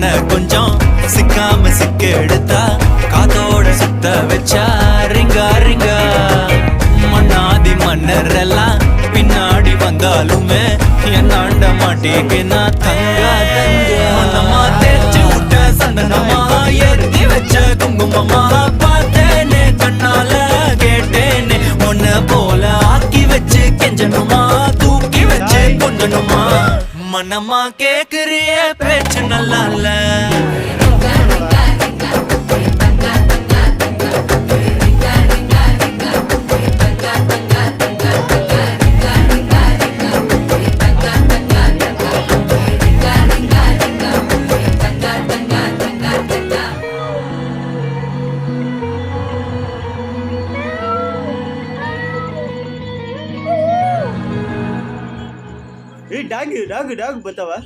என்ன கொஞ்சம் சிக்காம சிக்க எடுத்தா காத்தோட சுத்த வச்சா ரிங்கா ரிங்கா மன்னாதி மன்னர் எல்லாம் பின்னாடி வந்தாலுமே என்னாண்ட மாட்டேக்கு நான் தங்கா தங்க மனமா தேய்ச்சி விட்ட சந்தனமா ஏத்தி வச்ச குங்குமமா பார்த்தேனே கண்ணால கேட்டேனே உன்ன போல ஆக்கி வச்சு கெஞ்சணுமா தூக்கி வச்சு கொஞ்சணுமா மனமா கேக்குறிய பேச்சு நல்லா இல்ல டாக் டாக் டாக் பார்த்தாவா